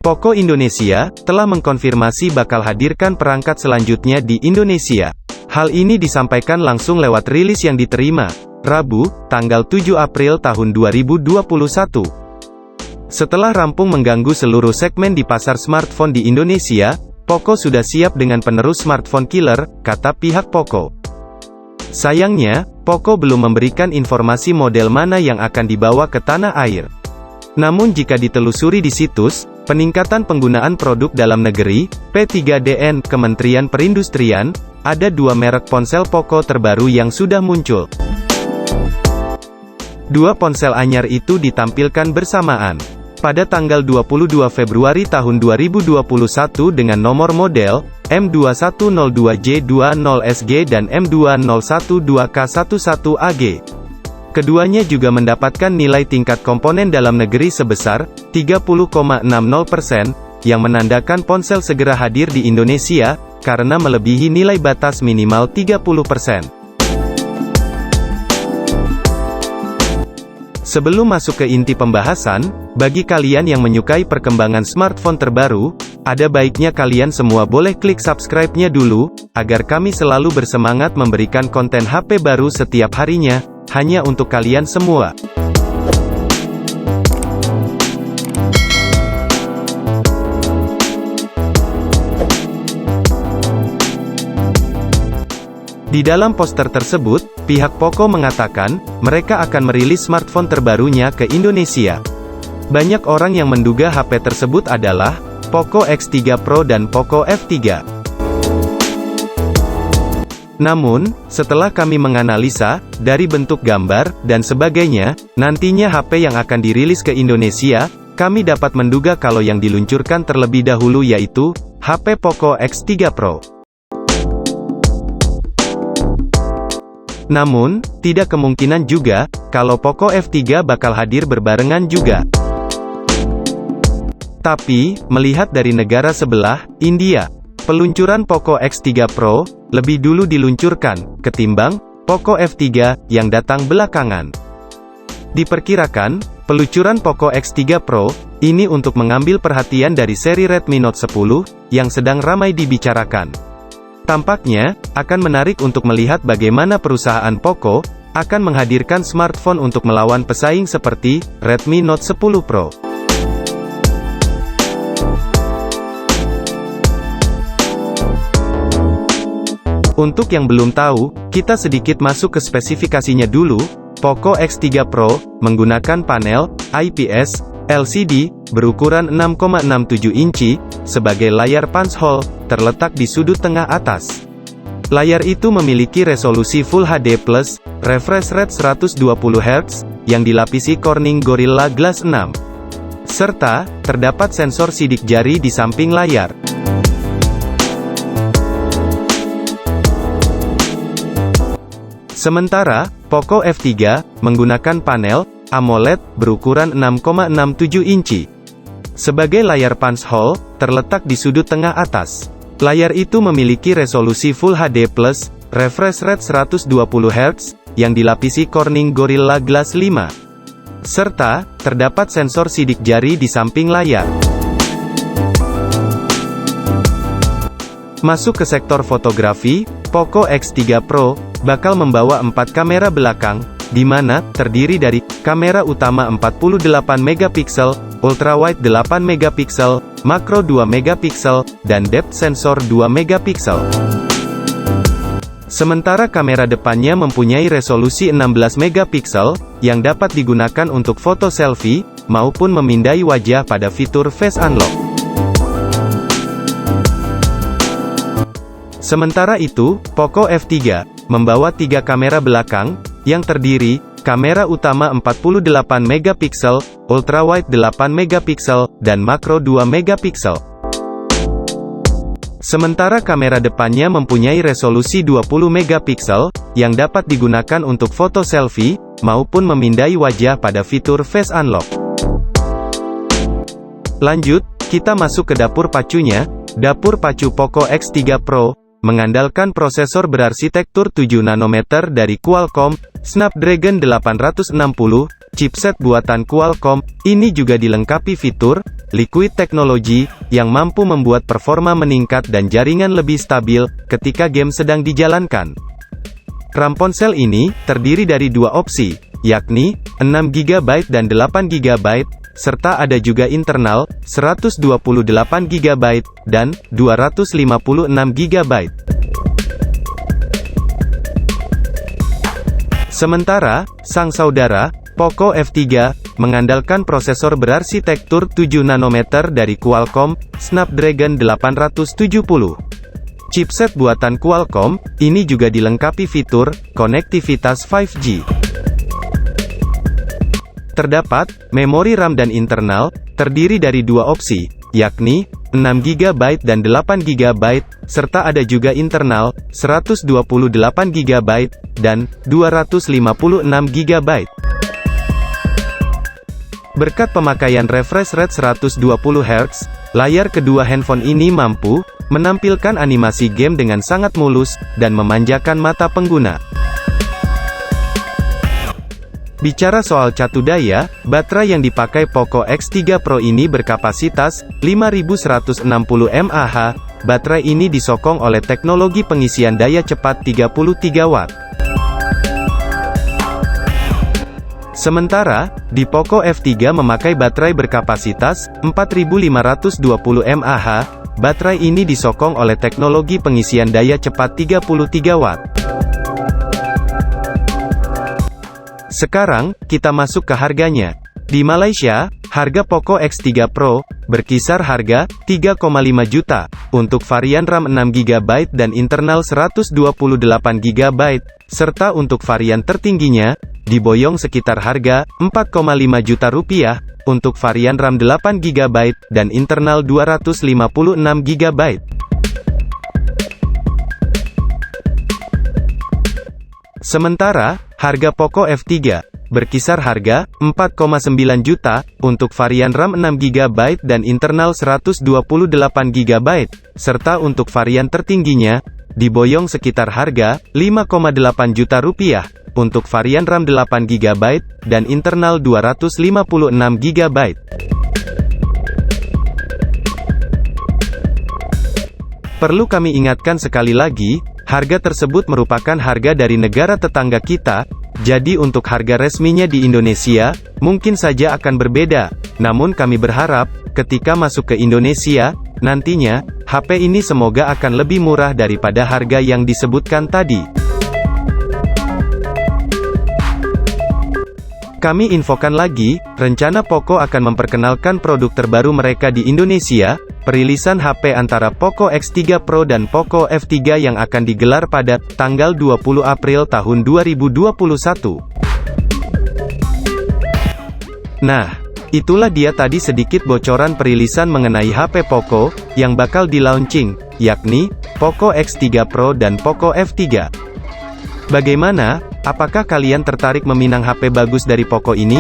Poco Indonesia telah mengkonfirmasi bakal hadirkan perangkat selanjutnya di Indonesia. Hal ini disampaikan langsung lewat rilis yang diterima, Rabu, tanggal 7 April tahun 2021. Setelah rampung mengganggu seluruh segmen di pasar smartphone di Indonesia, Poco sudah siap dengan penerus smartphone killer, kata pihak Poco. Sayangnya, Poco belum memberikan informasi model mana yang akan dibawa ke tanah air. Namun jika ditelusuri di situs peningkatan penggunaan produk dalam negeri, P3DN, Kementerian Perindustrian, ada dua merek ponsel Poco terbaru yang sudah muncul. Dua ponsel anyar itu ditampilkan bersamaan pada tanggal 22 Februari tahun 2021 dengan nomor model M2102J20SG dan M2012K11AG. Keduanya juga mendapatkan nilai tingkat komponen dalam negeri sebesar 30,60%, yang menandakan ponsel segera hadir di Indonesia, karena melebihi nilai batas minimal 30%. Sebelum masuk ke inti pembahasan, bagi kalian yang menyukai perkembangan smartphone terbaru, ada baiknya kalian semua boleh klik subscribe-nya dulu, agar kami selalu bersemangat memberikan konten HP baru setiap harinya, hanya untuk kalian semua. Di dalam poster tersebut, pihak Poco mengatakan, mereka akan merilis smartphone terbarunya ke Indonesia. Banyak orang yang menduga HP tersebut adalah Poco X3 Pro dan Poco F3. Namun, setelah kami menganalisa, dari bentuk gambar, dan sebagainya, nantinya HP yang akan dirilis ke Indonesia, kami dapat menduga kalau yang diluncurkan terlebih dahulu yaitu, HP Poco X3 Pro. Namun, tidak kemungkinan juga, kalau Poco F3 bakal hadir berbarengan juga. Tapi, melihat dari negara sebelah, India, peluncuran Poco X3 Pro lebih dulu diluncurkan ketimbang Poco F3 yang datang belakangan. Diperkirakan, peluncuran Poco X3 Pro ini untuk mengambil perhatian dari seri Redmi Note 10 yang sedang ramai dibicarakan. Tampaknya akan menarik untuk melihat bagaimana perusahaan Poco akan menghadirkan smartphone untuk melawan pesaing seperti Redmi Note 10 Pro. Untuk yang belum tahu, kita sedikit masuk ke spesifikasinya dulu. Poco X3 Pro menggunakan panel IPS LCD berukuran 6,67 inci sebagai layar punch hole terletak di sudut tengah atas. Layar itu memiliki resolusi Full HD+, refresh rate 120 Hz yang dilapisi Corning Gorilla Glass 6. Serta terdapat sensor sidik jari di samping layar. Sementara, Poco F3 menggunakan panel AMOLED berukuran 6,67 inci. Sebagai layar punch hole, terletak di sudut tengah atas. Layar itu memiliki resolusi Full HD+, refresh rate 120 Hz, yang dilapisi Corning Gorilla Glass 5. Serta, terdapat sensor sidik jari di samping layar. Masuk ke sektor fotografi, Poco X3 Pro bakal membawa 4 kamera belakang, di mana terdiri dari kamera utama 48 megapiksel, ultrawide 8 megapiksel, makro 2 megapiksel, dan depth sensor 2 megapiksel. Sementara kamera depannya mempunyai resolusi 16 megapiksel, yang dapat digunakan untuk foto selfie, maupun memindai wajah pada fitur Face Unlock. Sementara itu, Poco F3 membawa 3 kamera belakang, yang terdiri, kamera utama 48 megapiksel, ultrawide 8 megapiksel, dan makro 2 megapiksel. Sementara kamera depannya mempunyai resolusi 20 megapiksel, yang dapat digunakan untuk foto selfie, maupun memindai wajah pada fitur Face Unlock. Lanjut, kita masuk ke dapur pacunya. Dapur pacu Poco X3 Pro mengandalkan prosesor berarsitektur 7 nanometer dari Qualcomm, Snapdragon 860, chipset buatan Qualcomm. Ini juga dilengkapi fitur Liquid Technology, yang mampu membuat performa meningkat dan jaringan lebih stabil, ketika game sedang dijalankan. RAM ponsel ini, terdiri dari dua opsi, yakni, 6GB dan 8GB, serta ada juga internal, 128GB, dan 256GB. Sementara, sang saudara, Poco F3, mengandalkan prosesor berarsitektur 7 nanometer dari Qualcomm, Snapdragon 870. Chipset buatan Qualcomm, ini juga dilengkapi fitur, konektivitas 5G. Terdapat, memori RAM dan internal, terdiri dari dua opsi, yakni, 6GB dan 8GB, serta ada juga internal, 128GB, dan 256GB. Berkat pemakaian refresh rate 120Hz, layar kedua handphone ini mampu menampilkan animasi game dengan sangat mulus, dan memanjakan mata pengguna. Bicara soal catu daya, baterai yang dipakai Poco X3 Pro ini berkapasitas 5160 mAh. Baterai ini disokong oleh teknologi pengisian daya cepat 33 Watt. Sementara, di Poco F3 memakai baterai berkapasitas 4520 mAh. Baterai ini disokong oleh teknologi pengisian daya cepat 33 Watt. Sekarang, kita masuk ke harganya. Di Malaysia, harga Poco X3 Pro berkisar harga 3,5 juta untuk varian RAM 6GB dan internal 128GB, serta untuk varian tertingginya diboyong sekitar harga 4,5 juta rupiah untuk varian RAM 8GB dan internal 256GB. Sementara, harga Poco F3 berkisar harga 4,9 juta untuk varian RAM 6GB dan internal 128GB, serta untuk varian tertingginya diboyong sekitar harga 5,8 juta rupiah untuk varian RAM 8GB dan internal 256GB. Perlu kami ingatkan sekali lagi, harga tersebut merupakan harga dari negara tetangga kita, jadi untuk harga resminya di Indonesia, mungkin saja akan berbeda. Namun kami berharap, ketika masuk ke Indonesia, nantinya, HP ini semoga akan lebih murah daripada harga yang disebutkan tadi. Kami infokan lagi, rencana Poco akan memperkenalkan produk terbaru mereka di Indonesia. Perilisan HP antara Poco X3 Pro dan Poco F3 yang akan digelar pada tanggal 20 April tahun 2021. Nah, itulah dia tadi sedikit bocoran perilisan mengenai HP Poco yang bakal di-launching, yakni Poco X3 Pro dan Poco F3. Bagaimana? Apakah kalian tertarik meminang HP bagus dari Poco ini?